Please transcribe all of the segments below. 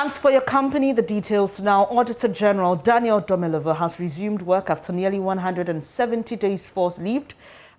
Thanks for your company. The details now. Auditor General Domelovo has resumed work after nearly 170 days forced leave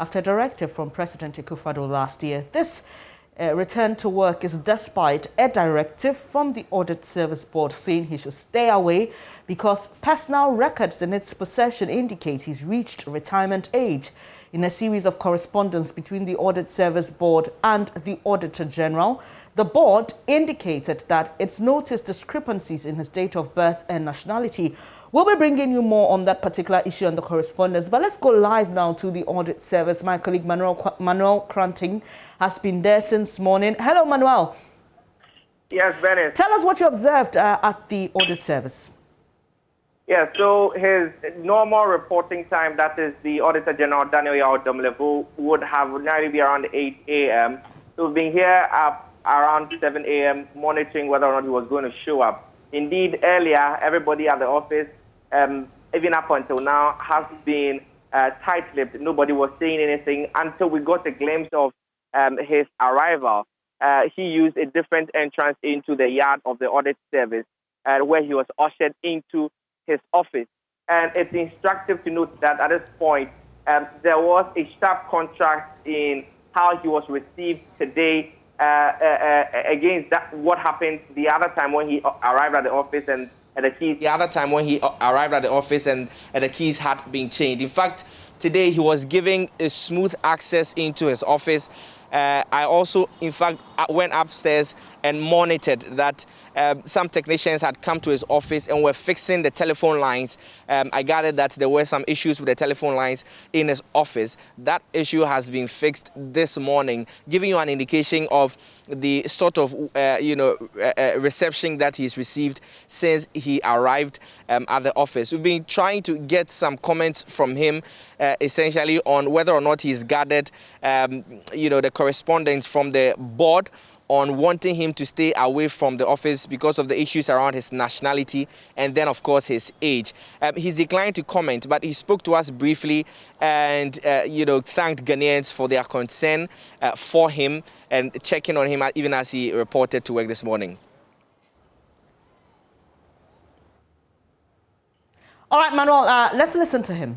after a directive from President Akufo-Addo last year. This return to work is despite a directive from the Audit Service Board saying he should stay away because personal records in its possession indicate he's reached retirement age. In a series of correspondence between the Audit Service Board and the Auditor General, the board indicated that it's noticed discrepancies in his date of birth and nationality. We'll be bringing you more on that particular issue on the correspondence. But let's go live now to the Audit Service. My colleague Manuel Cranting has been there since morning. Hello, Manuel. Yes, Bennett. Tell us what you observed at the Audit Service. Yeah, so his normal reporting time, that is the Auditor General Domelovo, would have ordinarily be around 8 a.m. So we've been here around 7 a.m. monitoring whether or not he was going to show up. Indeed, earlier, everybody at the office, even up until now, has been tight-lipped. Nobody was saying anything until we got a glimpse of his arrival. He used a different entrance into the yard of the audit service where he was ushered into his office. And it's instructive to note that at this point, there was a sharp contrast in how he was received today against what happened the other time when he arrived at the office and the keys. The other time when he arrived at the office and the keys had been changed. In fact, today he was giving a smooth access into his office. I also, in fact, went upstairs and monitored that some technicians had come to his office and were fixing the telephone lines. I gathered that there were some issues with the telephone lines in his office. That issue has been fixed this morning, giving you an indication of the sort of, reception that he's received since he arrived at the office. We've been trying to get some comments from him, essentially on whether or not he's gathered, the correspondence from the board on wanting him to stay away from the office because of the issues around his nationality and then, of course, his age. He's declined to comment, but he spoke to us briefly and, thanked Ghanaians for their concern for him and checking on him even as he reported to work this morning. All right, Manuel, let's listen to him.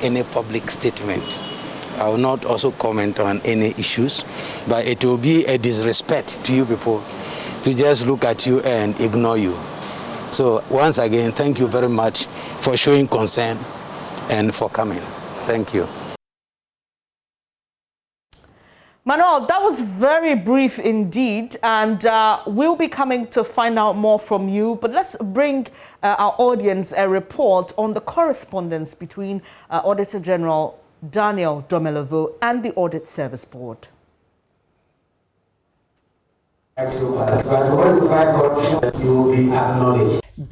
Any public statement. I will not also comment on any issues, but it will be a disrespect to you people to just look at you and ignore you. So once again, thank you very much for showing concern and for coming. Thank you. Manuel, that was very brief indeed, and we'll be coming to find out more from you. But let's bring our audience a report on the correspondence between Auditor General Domelovo and the Audit Service Board.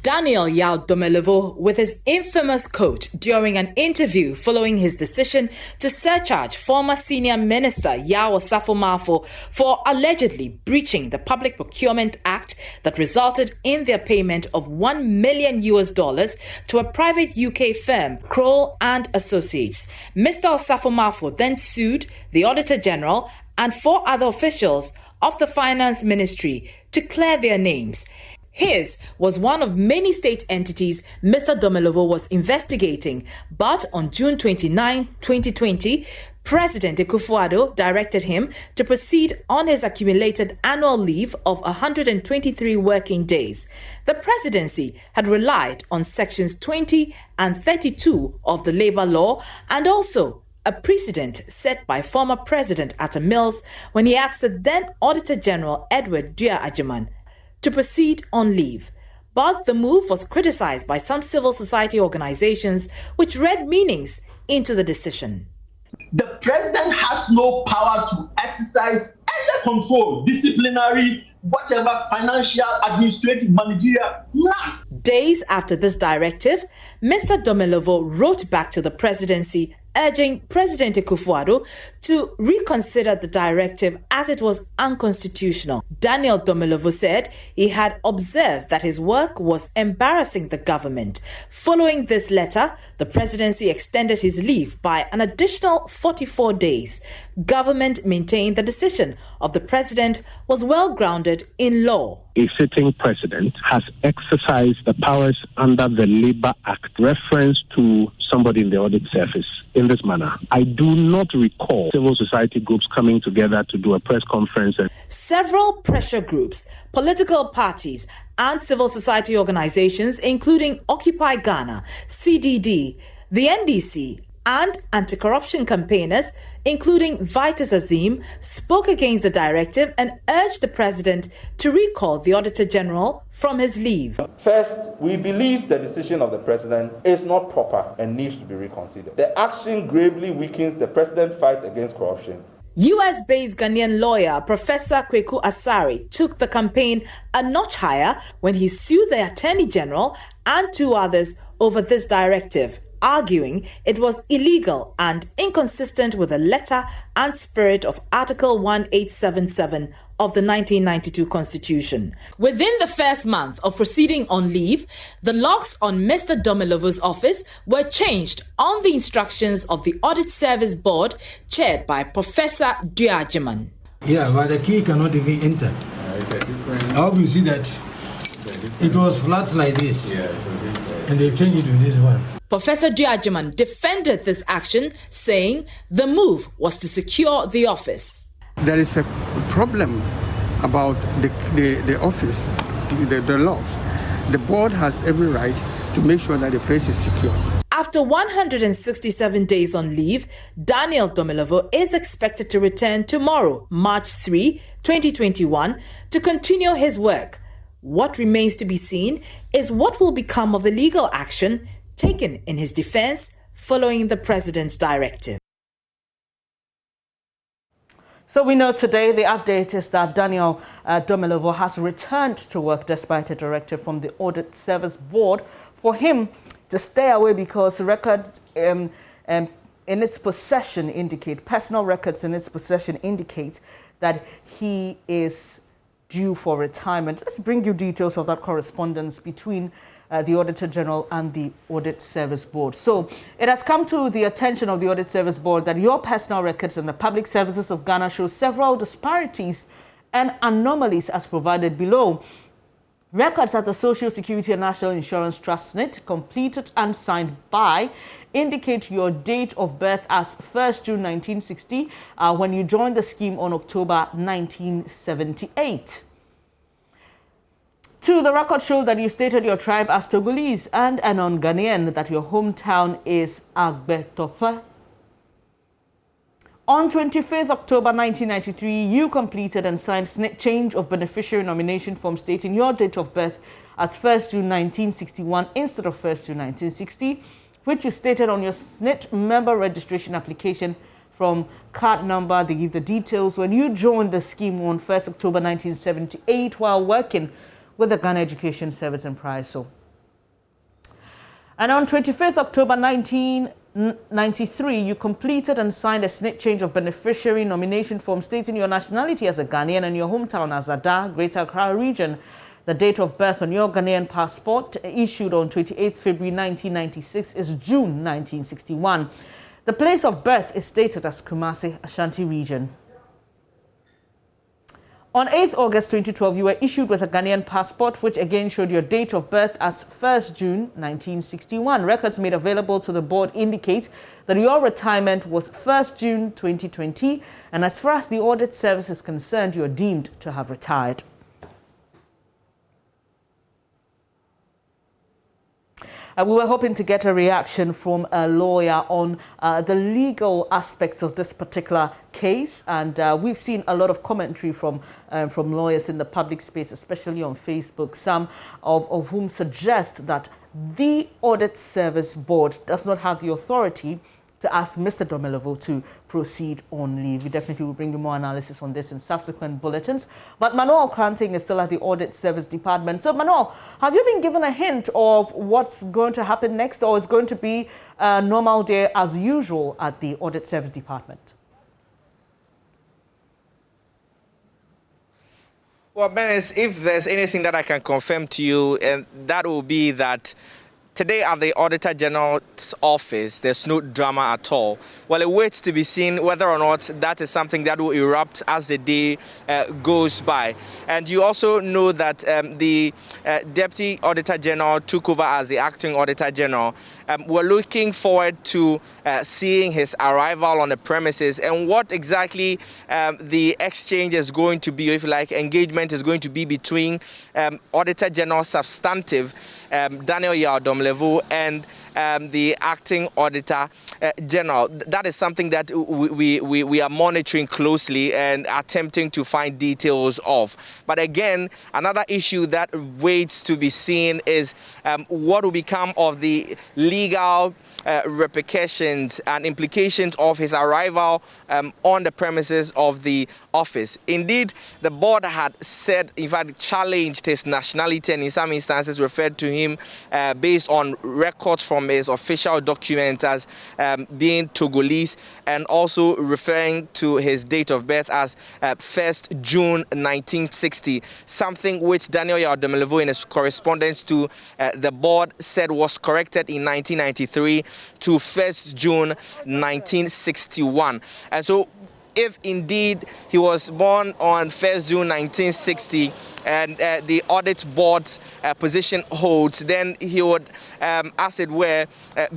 Daniel Domelovo with his infamous quote during an interview following his decision to surcharge former senior minister Yao Osafo-Maafo for allegedly breaching the Public Procurement Act that resulted in their payment of $1 million to a private UK firm, Kroll and Associates. Mr. Osafo-Maafo then sued the Auditor General and 4 other officials of the Finance Ministry to clear their names. His was one of many state entities Mr. Domelovo was investigating, but on June 29, 2020, President Akufo-Addo directed him to proceed on his accumulated annual leave of 123 working days. The presidency had relied on sections 20 and 32 of the labor law and also a precedent set by former President Atta Mills when he asked the then Auditor General Edward Dua-Agyemang to proceed on leave. But the move was criticized by some civil society organizations which read meanings into the decision. The president has no power to exercise any control, disciplinary, whatever, financial, administrative, managerial, none. Days after this directive, Mr. Domelovo wrote back to the presidency urging President Akufo-Addo to reconsider the directive as it was unconstitutional. Daniel Domelovo said he had observed that his work was embarrassing the government. Following this letter, the presidency extended his leave by an additional 44 days. Government maintained the decision of the president was well grounded in law. A sitting president has exercised the powers under the Labour Act, reference to somebody in the audit service in this manner. I do not recall civil society groups coming together to do a press conference. Several pressure groups, political parties, and civil society organizations, including Occupy Ghana, CDD, the NDC, and anti-corruption campaigners, including Vitus Azim, spoke against the directive and urged the president to recall the Auditor General from his leave. First, we believe the decision of the president is not proper and needs to be reconsidered. The action gravely weakens the president's fight against corruption. US-based Ghanaian lawyer Professor Kweku Asari took the campaign a notch higher when he sued the Attorney General and two others over this directive, arguing it was illegal and inconsistent with the letter and spirit of Article 1877 of the 1992 Constitution. Within the first month of proceeding on leave, the locks on Mr. Domelovo's office were changed on the instructions of the Audit Service Board, chaired by Professor Duajiman. Yeah, but the key cannot even enter. How do you see that? It was flat like this, and they've changed it to this one. Professor Duajiman defended this action, saying the move was to secure the office. There is a problem about the office, the locks. The board has every right to make sure that the place is secure. After 167 days on leave, Daniel Domelovo is expected to return tomorrow, March 3, 2021, to continue his work. What remains to be seen is what will become of the legal action taken in his defense following the president's directive. So we know today the update is that Daniel Domelovo has returned to work despite a directive from the Audit Service Board for him to stay away because records in its possession indicate, personal records in its possession indicate that he is due for retirement. Let's bring you details of that correspondence between the Auditor General and the Audit Service Board. So it has come to the attention of the Audit Service Board that your personal records in the public services of Ghana show several disparities and anomalies as provided below. Records at the Social Security and National Insurance Trust SNIT, completed and signed by, indicate your date of birth as 1st June 1960 when you joined the scheme on October 1978. 2, the record showed that you stated your tribe as Togolese and a non-Ghanaian, that your hometown is Agbetofa. On 25th October 1993, you completed and signed SNIT change of beneficiary nomination form stating your date of birth as 1st June 1961 instead of 1st June 1960, which you stated on your SNIT member registration application from card number. They give the details when you joined the scheme on 1st October 1978 while working with the Ghana Education Service in Priso. And on 25th October 1993, you completed and signed a SNIT change of beneficiary nomination form stating your nationality as a Ghanaian and your hometown as Ada, Greater Accra Region. The date of birth on your Ghanaian passport, issued on 28th February 1996, is June 1961. The place of birth is stated as Kumasi, Ashanti Region. On 8th August 2012, you were issued with a Ghanaian passport, which again showed your date of birth as 1st June 1961. Records made available to the board indicate that your retirement was 1st June 2020, and as far as the audit service is concerned, you are deemed to have retired. We were hoping to get a reaction from a lawyer on the legal aspects of this particular case, and we've seen a lot of commentary from lawyers in the public space, especially on Facebook, some of whom suggest that the Audit Service Board does not have the authority to ask Mr. Domelovo to proceed on leave. We definitely will bring you more analysis on this in subsequent bulletins. But Manuel Kranting is still at the Audit Service Department. So Manuel, have you been given a hint of what's going to happen next, or is going to be a normal day as usual at the Audit Service Department? Well, Benes, if there's anything that I can confirm to you, and that will be that today at the Auditor General's office, there's no drama at all. Well, it waits to be seen whether or not that is something that will erupt as the day goes by. And you also know that the Deputy Auditor General took over as the Acting Auditor General. We're looking forward to seeing his arrival on the premises and what exactly the exchange is going to be, if you like, engagement is going to be between Auditor General Substantive Daniel Domelovo and the Acting Auditor General. That is something that we are monitoring closely and attempting to find details of. But again, another issue that waits to be seen is what will become of the legal repercussions and implications of his arrival on the premises of the office. Indeed, the board had said, in fact, challenged his nationality and in some instances referred to him based on records from his official documents as being Togolese, and also referring to his date of birth as 1st June 1960, something which Daniel Domelovo in his correspondence to the board said was corrected in 1993 to 1st June 1961. And so if indeed he was born on 1st June 1960 and the audit board's position holds, then he would, as it were,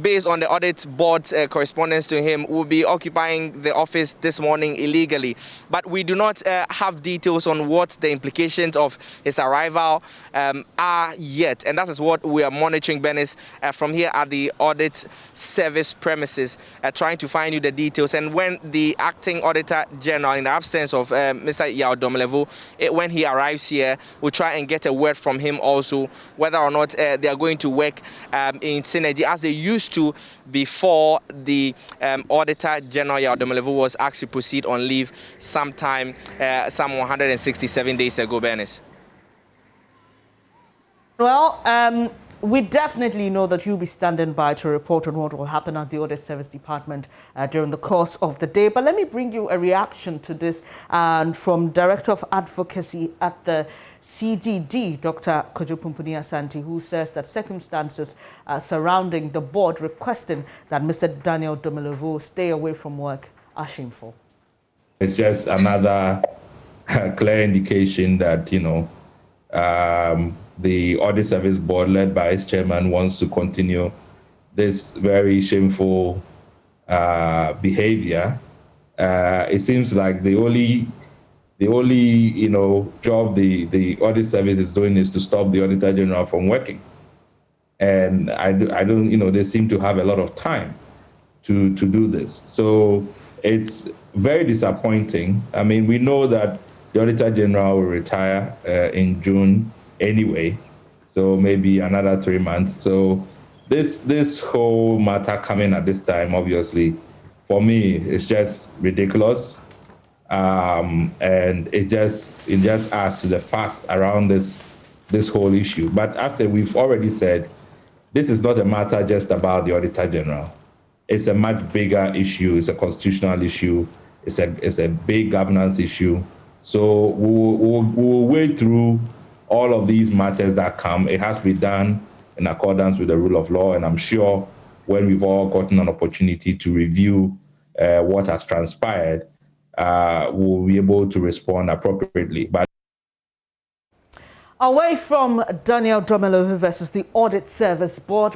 based on the audit board's correspondence to him, will be occupying the office this morning illegally. But we do not have details on what the implications of his arrival are yet. And that is what we are monitoring, Benes, from here at the Audit Service premises, trying to find you the details. And when the Acting Auditor General, in the absence of Mr. Domelovo, when he arrives here, we'll try and get a word from him also, whether or not they are going to work in synergy as they used to before the Auditor General Domelovo was asked to proceed on leave sometime some 167 days ago, Bernice. Well, we definitely know that you'll be standing by to report on what will happen at the Audit Service Department during the course of the day. But let me bring you a reaction to this from Director of Advocacy at the CDD, Dr. Kojo Pumpuni Asante, who says that circumstances surrounding the board requesting that Mr. Daniel Domelovo stay away from work are shameful. It's just another clear indication that, you know, the Audit Service Board, led by its chairman, wants to continue this very shameful behavior. It seems like the only you know, job the Audit Service is doing is to stop the Auditor General from working. And I don't, you know, they seem to have a lot of time to do this. So it's very disappointing. I mean, we know that the Auditor General will retire in June anyway, so maybe another 3 months. So this whole matter coming at this time, obviously, for me, it's just ridiculous. And it just adds to the fuss around this whole issue. But after we've already said, this is not a matter just about the Auditor General. It's a much bigger issue. It's a constitutional issue. It's a big governance issue. So we'll wade through all of these matters that come. It has to be done in accordance with the rule of law. And I'm sure when we've all gotten an opportunity to review what has transpired, we'll be able to respond appropriately. But away from Daniel Domelovo versus the Audit Service Board,